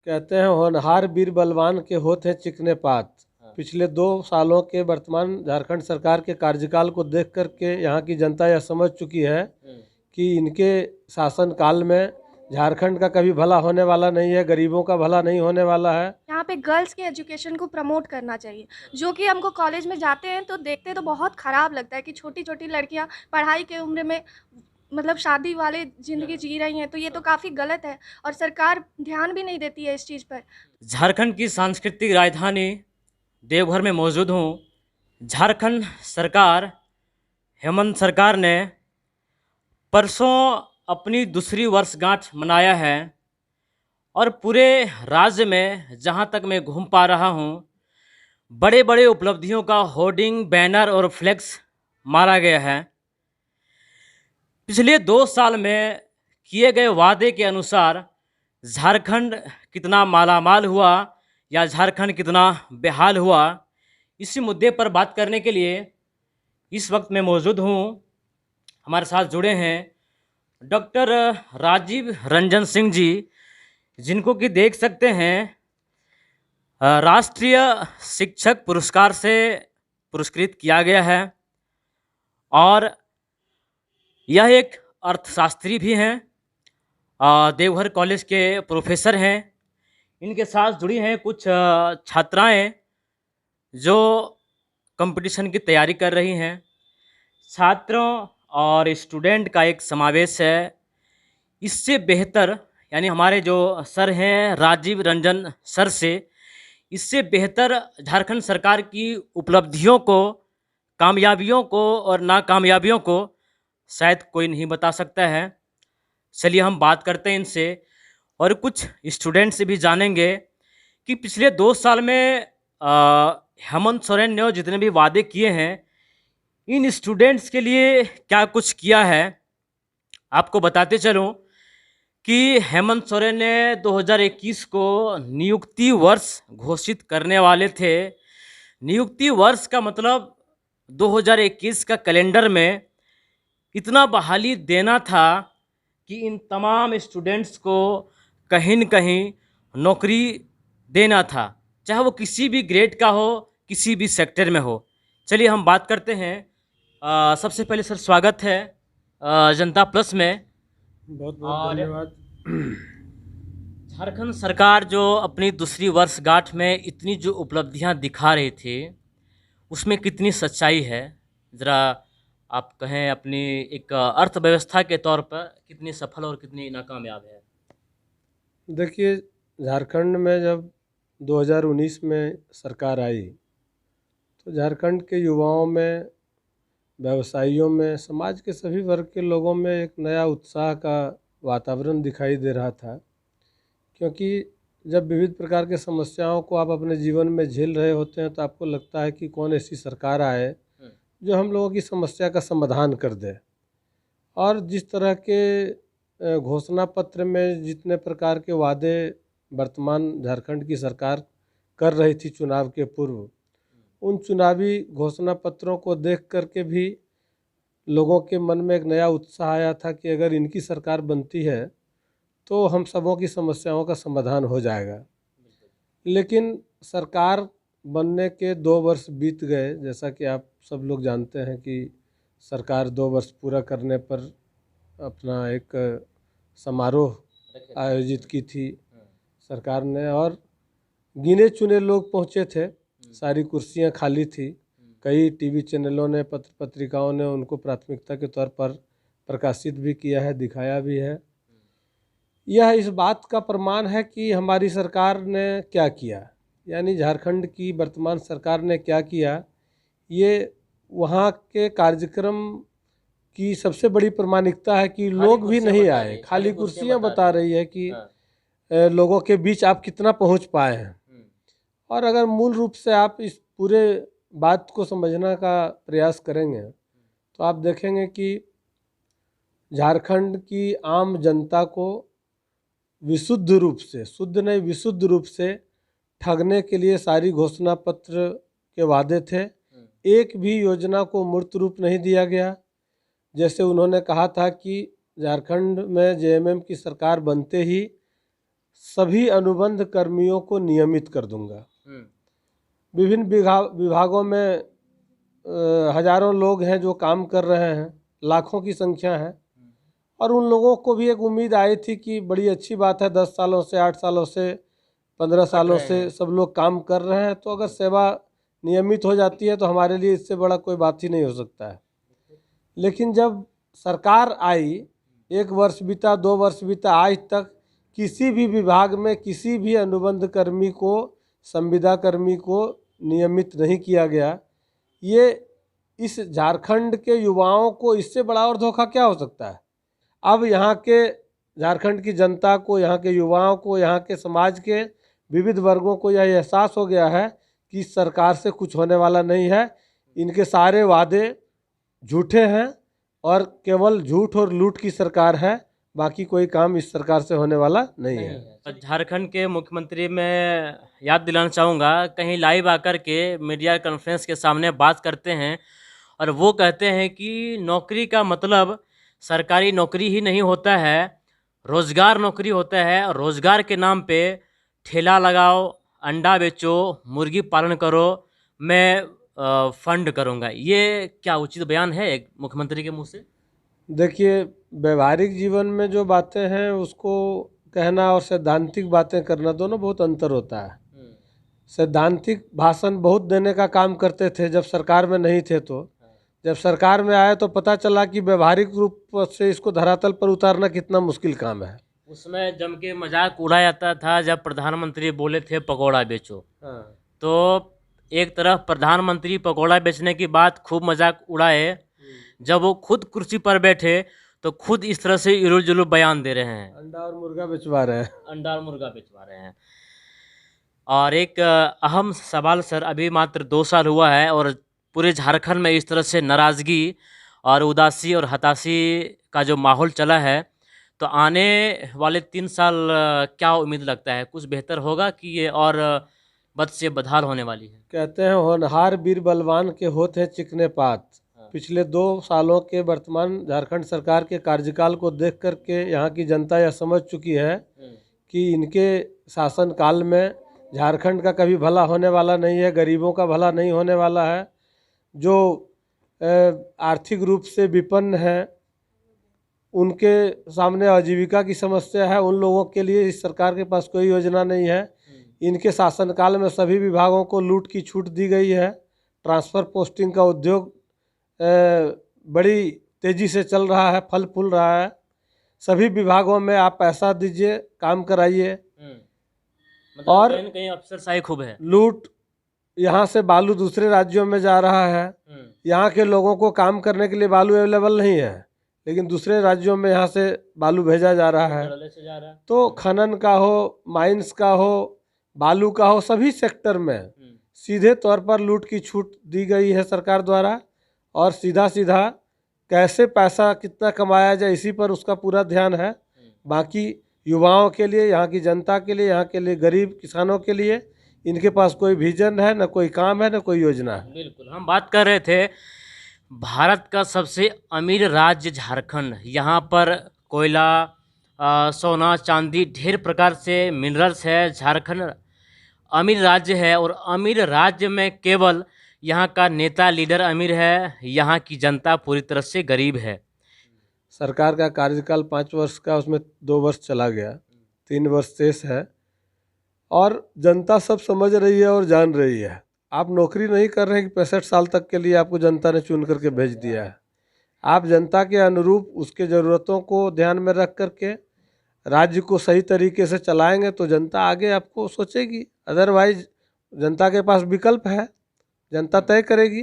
कहते हैं होनहार वीर बलवान के होते हैं चिकने पात। पिछले 2 सालों के वर्तमान झारखंड सरकार के कार्यकाल को देख कर के यहाँ की जनता यह समझ चुकी है कि इनके शासनकाल में झारखंड का कभी भला होने वाला नहीं है, गरीबों का भला नहीं होने वाला है। यहाँ पे गर्ल्स के एजुकेशन को प्रमोट करना चाहिए, जो कि हमको कॉलेज में जाते हैं तो देखते तो बहुत ख़राब लगता है कि छोटी छोटी लड़कियाँ पढ़ाई के उम्र में मतलब शादी वाले ज़िंदगी जी रही हैं, तो ये तो काफ़ी गलत है और सरकार ध्यान भी नहीं देती है इस चीज़ पर। झारखंड की सांस्कृतिक राजधानी देवघर में मौजूद हूँ। झारखंड सरकार, हेमंत सरकार ने परसों अपनी दूसरी वर्षगांठ मनाया है और पूरे राज्य में जहाँ तक मैं घूम पा रहा हूँ, बड़े बड़े उपलब्धियों का होर्डिंग, बैनर और फ्लेक्स मारा गया है। पिछले 2 साल में किए गए वादे के अनुसार झारखंड कितना मालामाल हुआ या झारखंड कितना बेहाल हुआ, इसी मुद्दे पर बात करने के लिए इस वक्त मैं मौजूद हूँ। हमारे साथ जुड़े हैं डॉक्टर राजीव रंजन सिंह जी, जिनको कि देख सकते हैं राष्ट्रीय शिक्षक पुरस्कार से पुरस्कृत किया गया है और यह एक अर्थशास्त्री भी हैं, देवघर कॉलेज के प्रोफेसर हैं। इनके साथ जुड़ी हैं कुछ छात्राएं जो कंपटीशन की तैयारी कर रही हैं। छात्रों और स्टूडेंट का एक समावेश है। इससे बेहतर, यानी हमारे जो सर हैं राजीव रंजन सर से, इससे बेहतर झारखंड सरकार की उपलब्धियों को, कामयाबियों को और नाकामयाबियों को शायद कोई नहीं बता सकता है। चलिए हम बात करते हैं इनसे और कुछ स्टूडेंट से भी जानेंगे कि पिछले 2 साल में हेमंत सोरेन ने जितने भी वादे किए हैं, इन स्टूडेंट्स के लिए क्या कुछ किया है। आपको बताते चलूं कि हेमंत सोरेन ने 2021 को नियुक्ति वर्ष घोषित करने वाले थे। नियुक्ति वर्ष का मतलब 2021 का कैलेंडर में इतना बहाली देना था कि इन तमाम स्टूडेंट्स को कहीं न कहीं नौकरी देना था, चाहे वो किसी भी ग्रेड का हो, किसी भी सेक्टर में हो। चलिए हम बात करते हैं। सबसे पहले सर स्वागत है जनता प्लस में। बहुत बहुत धन्यवाद। झारखंड सरकार जो अपनी दूसरी वर्षगांठ में इतनी जो उपलब्धियां दिखा रही थी, उसमें कितनी सच्चाई है, ज़रा आप कहें अपनी एक अर्थव्यवस्था के तौर पर कितनी सफल और कितनी नाकामयाब है। देखिए, झारखंड में जब 2019 में सरकार आई तो झारखंड के युवाओं में, व्यवसायियों में, समाज के सभी वर्ग के लोगों में एक नया उत्साह का वातावरण दिखाई दे रहा था। क्योंकि जब विविध प्रकार के समस्याओं को आप अपने जीवन में झेल रहे होते हैं तो आपको लगता है कि कौन ऐसी सरकार आए जो हम लोगों की समस्या का समाधान कर दे। और जिस तरह के घोषणा पत्र में जितने प्रकार के वादे वर्तमान झारखंड की सरकार कर रही थी चुनाव के पूर्व, उन चुनावी घोषणा पत्रों को देख कर के भी लोगों के मन में एक नया उत्साह आया था कि अगर इनकी सरकार बनती है तो हम सबों की समस्याओं का समाधान हो जाएगा। लेकिन सरकार बनने के 2 वर्ष बीत गए। जैसा कि आप सब लोग जानते हैं कि सरकार 2 वर्ष पूरा करने पर अपना एक समारोह आयोजित की थी सरकार ने, और गिने चुने लोग पहुंचे थे। सारी कुर्सियां खाली थी। कई टीवी चैनलों ने, पत्र पत्रिकाओं ने उनको प्राथमिकता के तौर पर प्रकाशित भी किया है, दिखाया भी है। यह इस बात का प्रमाण है कि हमारी सरकार ने क्या किया, यानी झारखंड की वर्तमान सरकार ने क्या किया। ये वहाँ के कार्यक्रम की सबसे बड़ी प्रामाणिकता है कि लोग भी नहीं आए, खाली कुर्सियाँ बता रही है कि लोगों के बीच आप कितना पहुँच पाए हैं। और अगर मूल रूप से आप इस पूरे बात को समझने का प्रयास करेंगे तो आप देखेंगे कि झारखंड की आम जनता को विशुद्ध रूप से, शुद्ध नहीं विशुद्ध रूप से ठगने के लिए सारी घोषणा पत्र के वादे थे। एक भी योजना को मूर्त रूप नहीं दिया गया। जैसे उन्होंने कहा था कि झारखंड में जेएमएम की सरकार बनते ही सभी अनुबंध कर्मियों को नियमित कर दूंगा। विभिन्न विभागों में हजारों लोग हैं जो काम कर रहे हैं, लाखों की संख्या है, और उन लोगों को भी एक उम्मीद आई थी कि बड़ी अच्छी बात है, 10 सालों से, 8 सालों से, 15 सालों से सब लोग काम कर रहे हैं, तो अगर सेवा नियमित हो जाती है तो हमारे लिए इससे बड़ा कोई बात ही नहीं हो सकता है। लेकिन जब सरकार आई, 1 वर्ष बीता, 2 वर्ष बीता, आज तक किसी भी विभाग में किसी भी अनुबंध कर्मी को, संविदा कर्मी को नियमित नहीं किया गया। ये इस झारखंड के युवाओं को इससे बड़ा और धोखा क्या हो सकता है। अब यहाँ के झारखंड की जनता को, यहाँ के युवाओं को, यहाँ के समाज के विविध वर्गों को यह एहसास हो गया है कि इस सरकार से कुछ होने वाला नहीं है। इनके सारे वादे झूठे हैं और केवल झूठ और लूट की सरकार है, बाकी कोई काम इस सरकार से होने वाला नहीं है। झारखंड के मुख्यमंत्री मैं याद दिलाना चाहूँगा, कहीं लाइव आकर के मीडिया कॉन्फ्रेंस के सामने बात करते हैं और वो कहते हैं कि नौकरी का मतलब सरकारी नौकरी ही नहीं होता है, रोज़गार नौकरी होता है, और रोज़गार के नाम पे ठेला लगाओ, अंडा बेचो, मुर्गी पालन करो, मैं फंड करूँगा। ये क्या उचित बयान है एक मुख्यमंत्री के मुंह से? देखिए, व्यवहारिक जीवन में जो बातें हैं उसको कहना और सैद्धांतिक बातें करना दोनों बहुत अंतर होता है। सैद्धांतिक भाषण बहुत देने का काम करते थे जब सरकार में नहीं थे, तो जब सरकार में आए तो पता चला कि व्यवहारिक रूप से इसको धरातल पर उतारना कितना मुश्किल काम है। उसमें जम के मजाक उड़ाया जाता था जब प्रधानमंत्री बोले थे पकौड़ा बेचो। तो एक तरफ प्रधानमंत्री पकौड़ा बेचने की बात खूब मजाक उड़ाए, जब वो खुद कुर्सी पर बैठे तो खुद इस तरह से इरुल जुलूल बयान दे रहे हैं, अंडा और मुर्गा बेचवा रहे हैं। अंडा और मुर्गा बेचवा रहे हैं। और एक अहम सवाल सर, अभी मात्र 2 साल हुआ है और पूरे झारखंड में इस तरह से नाराज़गी और उदासी और हताशी का जो माहौल चला है, तो आने वाले 3 साल क्या उम्मीद लगता है, कुछ बेहतर होगा कि ये और बद से बदहाल होने वाली है? कहते हैं होनहार वीर बलवान के होते हैं चिकने पात। पिछले 2 सालों के वर्तमान झारखंड सरकार के कार्यकाल को देख कर के यहाँ की जनता यह समझ चुकी है कि इनके शासनकाल में झारखंड का कभी भला होने वाला नहीं है, गरीबों का भला नहीं होने वाला है। जो आर्थिक रूप से विपन्न हैं, उनके सामने आजीविका की समस्या है, उन लोगों के लिए इस सरकार के पास कोई योजना नहीं है। इनके शासनकाल में सभी विभागों को लूट की छूट दी गई है। ट्रांसफ़र पोस्टिंग का उद्योग बड़ी तेज़ी से चल रहा है, फल फूल रहा है। सभी विभागों में आप पैसा दीजिए, काम कराइए, मतलब और कहीं न कहीं अफसरशाही खूब है। लूट, यहाँ से बालू दूसरे राज्यों में जा रहा है। यहाँ के लोगों को काम करने के लिए बालू अवेलेबल नहीं है, लेकिन दूसरे राज्यों में यहाँ से बालू भेजा जा रहा है। तो खनन का हो, माइंस का हो, बालू का हो, सभी सेक्टर में सीधे तौर पर लूट की छूट दी गई है सरकार द्वारा, और सीधा सीधा कैसे पैसा कितना कमाया जाए इसी पर उसका पूरा ध्यान है। बाकी युवाओं के लिए, यहाँ की जनता के लिए, यहाँ के लिए गरीब किसानों के लिए इनके पास कोई विजन है, न कोई काम है, न कोई योजना है। बिल्कुल, हम बात कर रहे थे भारत का सबसे अमीर राज्य झारखंड। यहाँ पर कोयला, सोना, चांदी, ढेर प्रकार से मिनरल्स है। झारखंड अमीर राज्य है, और अमीर राज्य में केवल यहाँ का नेता लीडर अमीर है, यहाँ की जनता पूरी तरह से गरीब है। सरकार का कार्यकाल 5 वर्ष का, उसमें 2 वर्ष चला गया, 3 वर्ष शेष है, और जनता सब समझ रही है और जान रही है। आप नौकरी नहीं कर रहे हैं कि 65 साल तक के लिए आपको जनता ने चुन करके भेज दिया है। आप जनता के अनुरूप उसके ज़रूरतों को ध्यान में रख करके राज्य को सही तरीके से चलाएंगे तो जनता आगे आपको सोचेगी। अदरवाइज जनता के पास विकल्प है, जनता तय करेगी।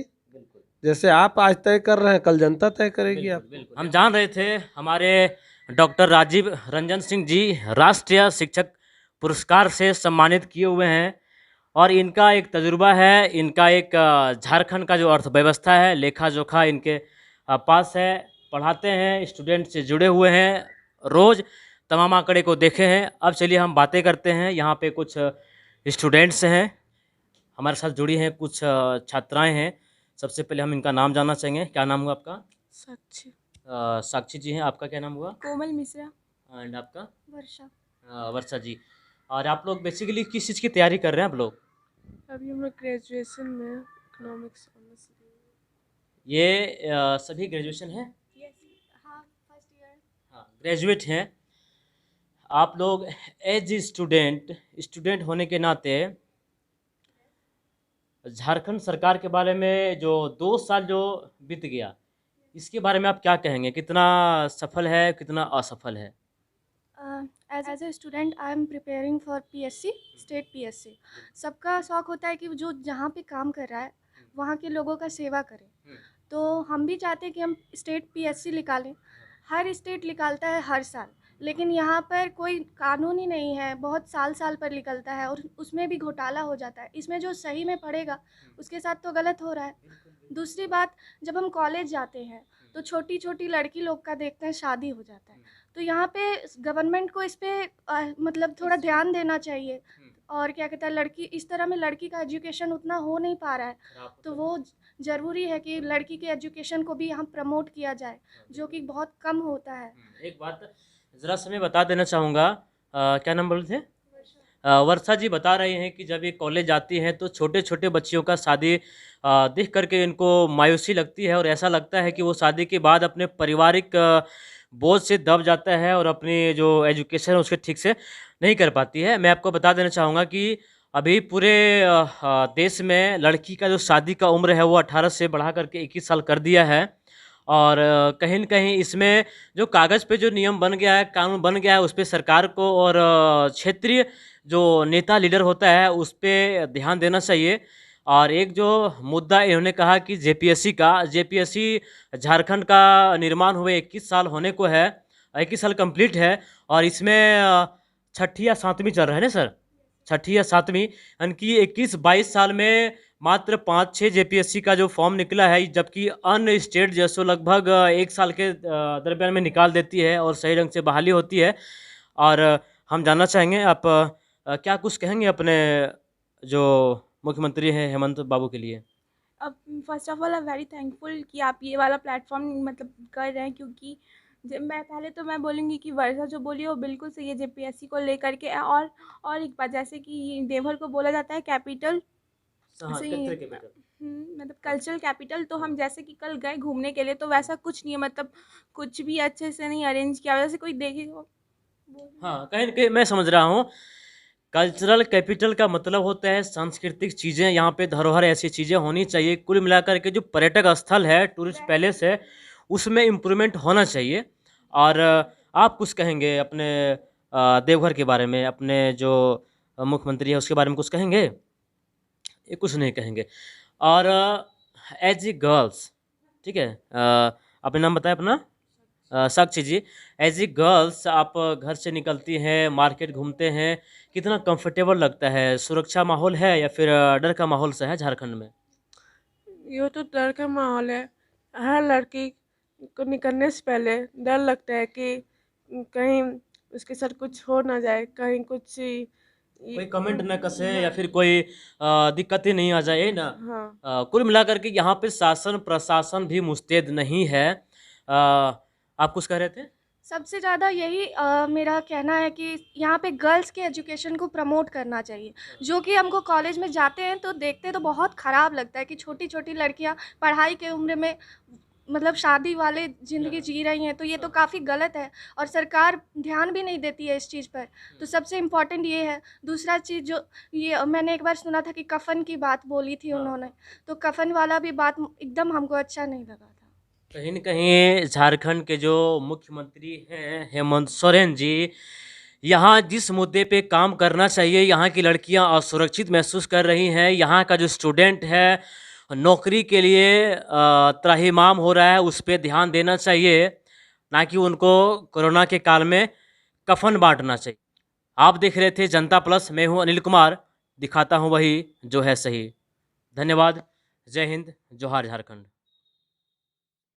जैसे आप आज तय कर रहे हैं, कल जनता तय करेगी। आप हम जान रहे थे हमारे डॉक्टर राजीव रंजन सिंह जी राष्ट्रीय शिक्षक पुरस्कार से सम्मानित किए हुए हैं, और इनका एक तजुर्बा है, इनका एक झारखंड का जो अर्थव्यवस्था है, लेखा जोखा इनके पास है। पढ़ाते हैं, स्टूडेंट से जुड़े हुए हैं, रोज़ तमाम आंकड़े को देखे हैं। अब चलिए हम बातें करते हैं। यहाँ पे कुछ स्टूडेंट्स हैं हमारे साथ जुड़ी हैं, कुछ छात्राएं हैं। सबसे पहले हम इनका नाम जानना चाहेंगे। क्या नाम हुआ आपका? साक्षी। साक्षी जी हैं। आपका क्या नाम हुआ? कोमल मिश्रा। एंड आपका? वर्षा। वर्षा जी। और आप लोग बेसिकली किस चीज़ की तैयारी कर रहे हैं आप लोग? अभी हम लोग ग्रेजुएशन में इकोनॉमिक्स ऑनर्स। ये सभी ग्रेजुएशन है? हाँ, फर्स्ट ईयर। हाँ, ग्रेजुएट हैं आप लोग। एज स्टूडेंट होने के नाते झारखंड सरकार के बारे में जो 2 साल जो बीत गया, इसके बारे में आप क्या कहेंगे? कितना सफल है, कितना असफल है? As a student I am preparing for PSC, state PSC. सबका शौक होता है कि जो जहाँ पे काम कर रहा है वहाँ के लोगों का सेवा करें। तो हम भी चाहते हैं कि हम स्टेट पीएससी निकालें। हर स्टेट निकालता है हर साल, लेकिन यहाँ पर कोई कानून ही नहीं है, बहुत साल साल पर निकलता है और उसमें भी घोटाला हो जाता है। इसमें जो सही में पढ़ेगा उसके साथ तो गलत हो रहा है। दूसरी बात, जब हम कॉलेज जाते हैं तो छोटी छोटी लड़की लोग का देखते हैं शादी हो जाता है। तो यहाँ पे गवर्नमेंट को इस पे मतलब थोड़ा ध्यान देना चाहिए। और क्या कहता है, लड़की इस तरह में लड़की का एजुकेशन उतना हो नहीं पा रहा है, तो वो ज़रूरी है कि लड़की के एजुकेशन को भी यहाँ प्रमोट किया जाए, जो कि बहुत कम होता है। एक बात ज़रा सा मैं बता देना चाहूँगा, क्या नाम बोले थे? वर्षा जी बता रही हैं कि जब ये कॉलेज आती हैं तो छोटे छोटे बच्चियों का शादी देख करके इनको मायूसी लगती है और ऐसा लगता है कि वो शादी के बाद अपने पारिवारिक बोझ से दब जाता है और अपनी जो एजुकेशन है उसके ठीक से नहीं कर पाती है। मैं आपको बता देना चाहूँगा कि अभी पूरे देश में लड़की का जो शादी का उम्र है वो 18 से बढ़ा करके 21 साल कर दिया है। और कहीं न कहीं इसमें जो कागज़ पे जो नियम बन गया है, कानून बन गया है, उस पे सरकार को और क्षेत्रीय जो नेता लीडर होता है उस पे ध्यान देना चाहिए। और एक जो मुद्दा इन्होंने कहा कि जेपीएससी झारखंड का निर्माण हुए 21 साल होने को है, 21 साल कंप्लीट है और इसमें छठी या 7वीं चल रहा है ना सर? छठी या 7वीं, यानी कि 21-22 साल में मात्र 5-6 जेपीएससी का जो फॉर्म निकला है, जबकि अन्य स्टेट जैसो लगभग 1 साल के दरमियान में निकाल देती है और सही ढंग से बहाली होती है। और हम जानना चाहेंगे आप क्या कुछ कहेंगे अपने जो मुख्यमंत्री हैं हेमंत बाबू के लिए? अब first of all I am very thankful कि आप ये वाला प्लेटफॉर्म मतलब कर रहे हैं, क्योंकि मैं बोलूँगी कि वर्षा जो बोली वो बिल्कुल सही है जेपीएससी को लेकर के। और एक बात, जैसे कि देवघर को बोला जाता है कैपिटल, हाँ, सही कल्चर है। कैपिटल। मतलब कल्चरल कैपिटल। तो हम जैसे कि कल गए घूमने के लिए, तो वैसा कुछ नहीं है, मतलब कुछ भी अच्छे से नहीं अरेंज किया। वैसे कोई देखेगा। हाँ, कहीं न कहीं मैं समझ रहा हूँ। कल्चरल कैपिटल का मतलब होता है सांस्कृतिक चीज़ें, यहाँ पे धरोहर ऐसी चीज़ें होनी चाहिए। कुल मिलाकर के जो पर्यटक स्थल है, टूरिस्ट पैलेस है, उसमें इम्प्रूवमेंट होना चाहिए। और आप कुछ कहेंगे अपने देवघर के बारे में, अपने जो मुख्यमंत्री है उसके बारे में कुछ कहेंगे? ये कुछ नहीं कहेंगे। और एज ए गर्ल्स, ठीक है, आपने नाम बताया अपना? साक्षी जी। एज ए गर्ल्स आप घर से निकलती हैं, मार्केट घूमते हैं, कितना कंफर्टेबल लगता है? सुरक्षा माहौल है या फिर डर का माहौल सा है झारखंड में? ये तो डर का माहौल है। हर लड़की को निकलने से पहले डर लगता है कि कहीं उसके साथ कुछ हो ना जाए, कहीं कुछ कोई कमेंट न कसे या फिर कोई दिक्कत ही नहीं आ जाए ना। हाँ। कुल मिलाकर के यहाँ पे शासन प्रशासन भी मुस्तैद नहीं है। आप कुछ कह रहे थे? सबसे ज़्यादा यही मेरा कहना है कि यहाँ पे गर्ल्स के एजुकेशन को प्रमोट करना चाहिए। जो कि हमको कॉलेज में जाते हैं तो देखते तो बहुत ख़राब लगता है कि छोटी छोटी लड़कियाँ पढ़ाई के उम्र में मतलब शादी वाले ज़िंदगी जी रही हैं, तो ये तो काफ़ी गलत है और सरकार ध्यान भी नहीं देती है इस चीज़ पर। तो सबसे इम्पोर्टेंट ये है। दूसरा चीज़ जो ये मैंने एक बार सुना था कि कफ़न की बात बोली थी उन्होंने, तो कफ़न वाला भी बात एकदम हमको अच्छा नहीं लगा था। कहीं न कहीं झारखंड के जो मुख्यमंत्री हैं हेमंत सोरेन जी, यहाँ जिस मुद्दे पे काम करना चाहिए, यहाँ की लड़कियाँ असुरक्षित महसूस कर रही हैं, यहाँ का जो स्टूडेंट है नौकरी के लिए त्राहिमाम हो रहा है, उस पे ध्यान देना चाहिए, ना कि उनको कोरोना के काल में कफ़न बाँटना चाहिए। आप देख रहे थे जनता प्लस, मैं हूँ अनिल कुमार, दिखाता हूँ वही जो है सही। धन्यवाद। जय हिंद, जोहार झारखंड।